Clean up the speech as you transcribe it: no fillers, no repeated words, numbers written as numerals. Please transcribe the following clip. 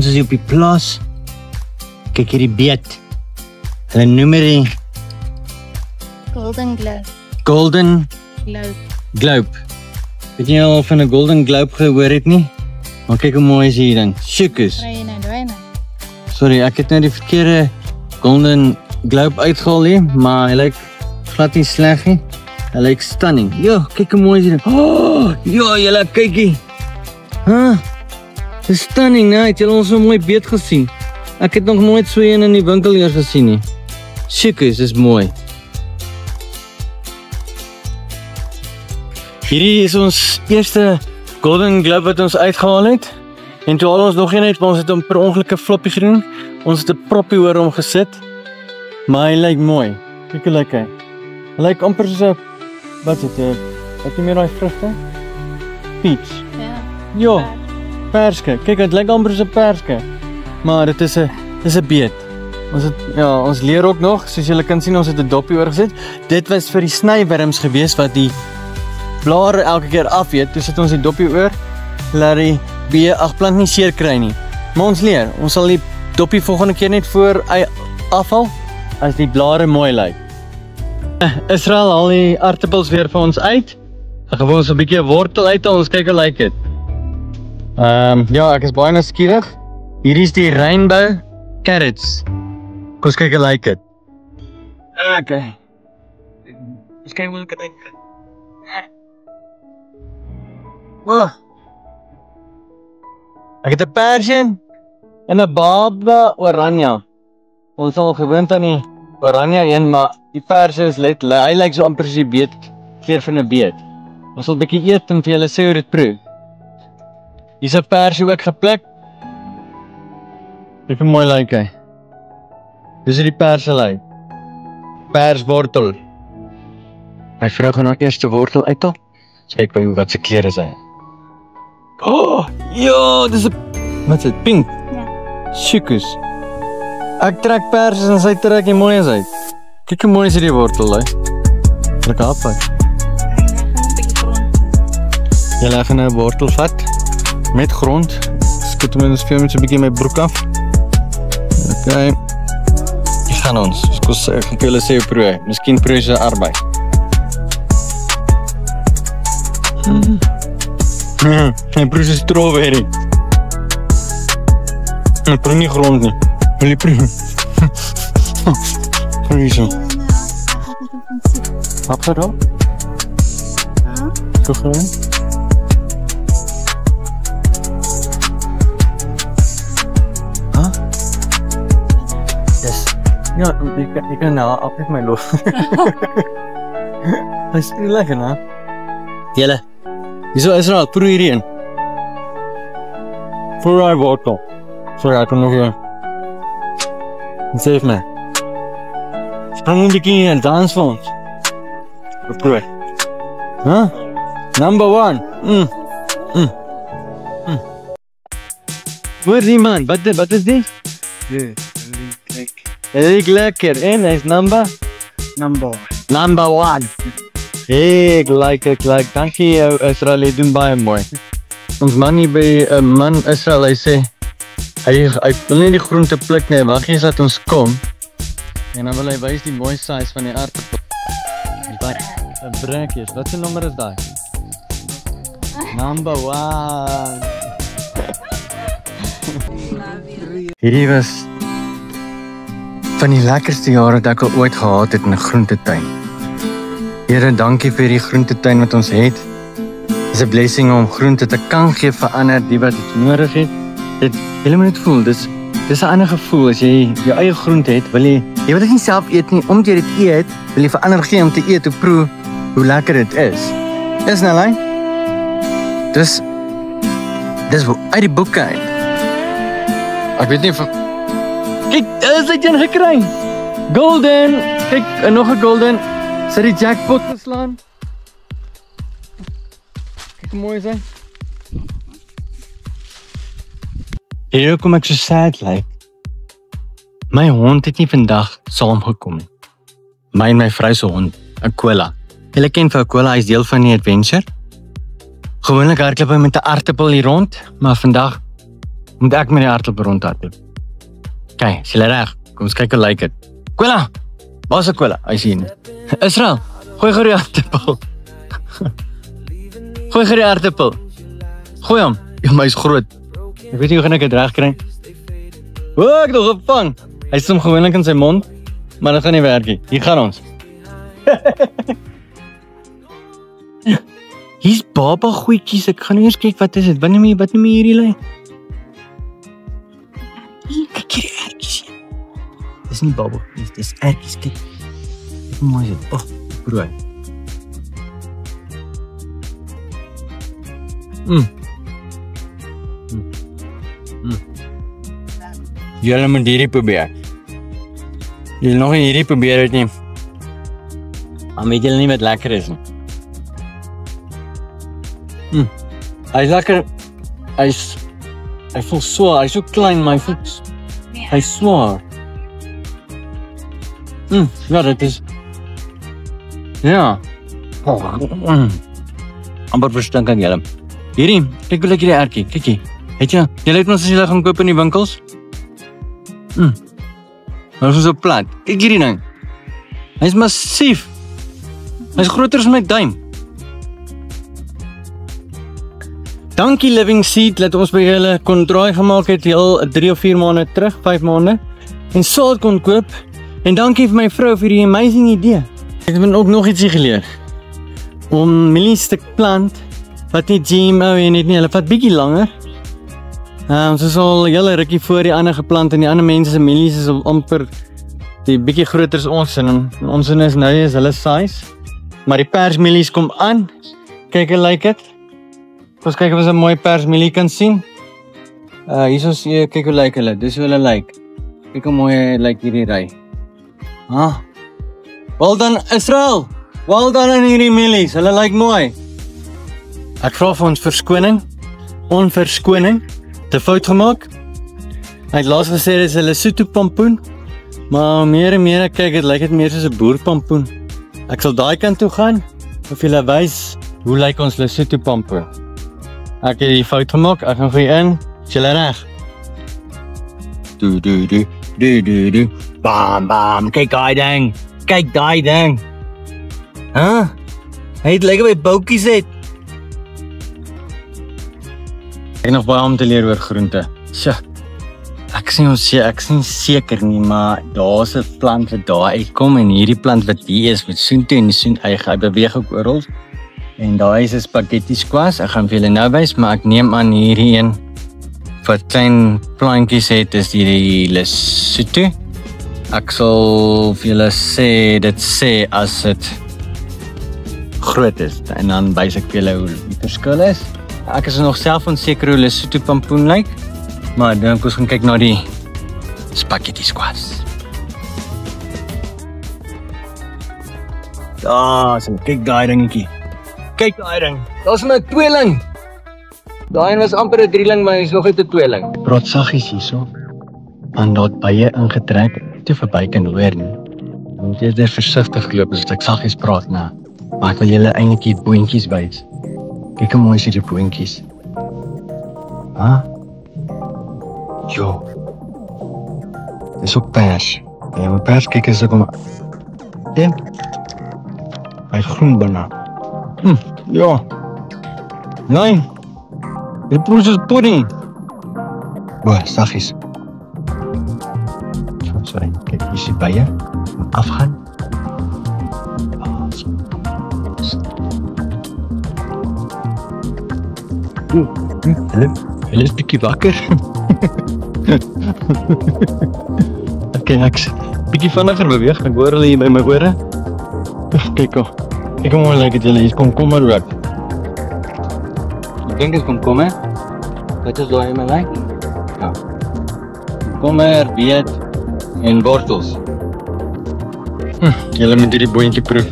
Ons is hier op die plaas. Kyk hierdie beet. Hulle noem die Golden Globe. Golden Globe. Weet jy al van 'n Golden Globe gehoor het nie? Maar kyk hoe mooi is hier dan. Sjoekus. Sorry, ek het nou die verkeerde Golden Globe uitgehaal hier, maar hy lyk glad nie sleg nie. Hy lyk stunning. Ja, kyk hoe mooi is hier. Oh, ja, julle kykie. Dis stunning, né? Het julle ons so mooi beet gesien? Ek het nog nooit so een in die winkel eers gesien nie. Sjoekus, dis mooi. Hierdie is ons eerste Golden Globe wat ons uitgehaal het. En toe haal ons nog een uit, maar ons het hom per ongeluk 'n floppie gedoen. Ons het 'n proppie oor hom gesit. Maar hy lyk mooi. Kyk hoe lyk hy. Hy lyk amper soos 'n wat is dit? Wat jy meer daai vrugte? Peach. Ja. Perske. Kyk, dit lyk amper soos 'n perske. Maar dit is 'n beet. Ons leer ook nog, soos julle kan sien, ons het 'n doppie oorgesit. Dit was vir die snywurms gewees wat die blare elke keer afeet. Toe sit ons die doppie oor, laat die plant nie seer kry nie. Maar ons leer, ons sal die doppie volgende keer net voor afhaal as die blare mooi lyk. Israel haal die aartappels weer vir ons uit. Ek gaan ons 'n bietjie wortel uit, ons kyk hoe lyk dit. Ja, ek is baie nuuskierig. Hierdie is die rainbow carrots. Kom ons kyk hoe lyk dit. Okay. Ons kyk hoe lyk dit. Wow. Ek het 'n persien en 'n baba oranje. Ons sal gewoond aan die oranje een, maar die persie is hy lyk so amper soos die beet, kleur van 'n beet. Ons sal 'n bietjie eet en vir julle sê hoe dit proe. Hier's 'n persie ook gepluk. Kyk hoe mooi lyk hy. Dis die persie lyk. Perswortel. My vrou gaan nou eers die wortel uithaal. Kyk by wat se kleur is hy. Oh, ja, dis 'n wat is dit? Pink. Ja. Sjoekus. Ek trek persies en sy trek die mooies uit. Kyk hoe mooi is hierdie wortel, hè. Lekker appel. Jy gaan nou 'n wortel vat met grond. Skit hom in 'n speel met so 'n bietjie my broek af. Okay. Hier gaan ons. Ek gaan julle sê hoe proe. Miskien proe se arbeid. Hy proe se strawberry. Hy proe nie grond nie. Wil jy proe? Proe so. Wat gaat dat? Zo gewoon. Huh? Yes. Ja, ik kan nou altijd mijn los. Hij is niet lekker, hè? Jelle. Hierso Israel, proe hierin. Proe hy wortel. Sorry, ek kan nog hier. Save my. Spring 'n bietjie en dans vir ons. Proe. Huh? Number 1. Hoor die man, wat is dit? Dit lekker. En hy's number 1. Ek like. Dankie Israel, jy doen baie mooi. Ons man hier by 'n man Israel, hy sê hy wil nie die groente pluk nie, wag eens dat ons kom. En dan wil hy wys die mooi size van die aardappel. Daai 'n breekies. Wat se nommer is daai? Number 1. Hierdie was van die lekkerste jare wat ek al ooit gehad het in 'n groentetuin. Here, dankie vir die groentetuin wat ons het. Dis 'n blessing om groente te kan gee vir ander die wat dit nodig het. Jy moet dit voel, dis 'n ander gevoel as jy jou eie groente het, wil jy wil dit nie self eet nie, omdat jy dit eet, wil jy vir ander gee om te eet, te proe hoe lekker dit is. Dis nou lyn. Dis uit die boeke uit. Ek weet nie of kyk, is dit een gekry? Golden! Kyk, nog 'n golden. Sit die jackpot geslaan. Kyk hoe mooi is hy. Hier kom ek so sad lyk. My hond het nie vandag saamgekom nie. My en my vrou se hond, Aquila. Julle ken vir Aquila, hy is deel van die adventure. Gewoonlik hardloop hy met 'n aardappel hier rond, maar vandag moet ek met die hardloop rondhardloop. Kyk, is julle reg? Kom ons kyk hoe lyk dit. Quilla! Waar is Quilla? Hy is hier nie. Israel, gooi gou die aardappel. Gooi gou die aardappel. Gooi hom. Ja, maar hy is groot. Ek weet nie hoe gaan ek dit reg kry. O, ek het hom gevang. Hy sit hom gewoonlik in sy mond, maar dit gaan nie werk nie. Hier gaan ons. Hier's baba goedjies. Ek gaan eers kyk wat is dit. Wat noem jy hierdie lê? Kyk hierdie ertjies. Dis nie baba, dis ertjies. Kyk. Hoe mooi is dit? Brood. Julle moet hierdie probeer. Julle nog nie hierdie probeer het nie. Maar weet julle nie wat lekker is nie. Hy is lekker. Hy voel swaar. Hy is so klein, maar hy is swaar. Ja, dit is. Ja. Amper verstink aan julle. Hierdie, kyk hoe lekker die ertjie. Kyk hier. Julle het ons as julle gaan koop in die winkels. Dat is so plat. Kyk hierdie ding. Hy is massief. Hy is groter as my duim. Dankie Living Seed dat ons by julle kon draai gemaak het al 3 of 4 maande terug, 5 maande. En saad kon koop. En dankie vir my vrou vir die amazing idee. Ek het ook nog ietsie geleer. Om mielies te plant wat nie GMO en nie, hulle vat bietjie langer. Ons is al hele rukkie voor die ander geplant en die ander mense se mielies is amper die bietjie groter as ons en ons is nou is hulle size. Maar die persmielies kom aan. Kyk hoe lyk dit. Ons kyk of ons 'n mooi persmielie kan sien. Hier is kyk hoe lyk hulle. Dis hoe hulle lyk. Kyk hoe mooi lyk hierdie ry. Well done Israel. Well done aan hierdie mielies. Hulle lyk mooi. Ek vra vir ons verskoning. Onverskoning. Te fout gemaak. Hy het laas gesê dis 'n Lesotho pampoen. Maar meer en meer kyk dit lyk dit meer soos 'n boerpampoen. Ek sal daai kant toe gaan of julle wys hoe lyk ons Lesotho pampoen. Ek het die fout gemaak. Ek gaan vir in. Is julle reg? Du. Bam. Kyk daai ding. Kyk daai ding. Hy het lekker by boutjies het. Ek nog baie om te leer oor groente. Sjoe. Ek sien seker nie, maar daar's 'n plant wat daar uitkom en hierdie plant wat hier is met soontoe en soon hy beweeg ook oral. En daar is 'n spaghetti squash. Ek gaan vir julle nou wys, maar ek neem aan hierdie een wat klein plantjies het is die Lesotho. Ek sal vir julle sê dit sê as dit groot is en dan wys ek vir julle hoe die verskil is. Ek is nog self onseker hoe Lesotho pampoen lyk, maar dan kom ons gaan kyk na die spaghetti squash. Kyk daai dingetjie. Kyk daai ding. Daar's 'n tweeling. Daai was amper 'n drieling, maar hy's nog net 'n tweeling. Praat saggies hierso. En daar baie ingetrek. Toe verby kan hoor nie. Dan moet jy versigtig loop as ek saggies praat nou. Maar ek wil julle eintlik hier boontjies wys. Kyk hoe mooi is hierdie boontjies. Jo. Dis ook pers. Ja, maar pers kyk as ek hom. Hy groen bijna. Ja. Nee. Dit proef soos pudding. Saggies. Sorry, kijk, hier is die bijen. Afgaan. Hulle is bietjie wakker. Oké, ek bietjie vinniger beweeg. Ek hoor hulle hier by my ore. Kyk hoe mooi lyk dit julle. Hier is komkommer ook. Ek dink dit is komkommer. Wat is daai my lyk? Ja. Komkommer, weet en wortels. Julle moet hierdie boontjie proef.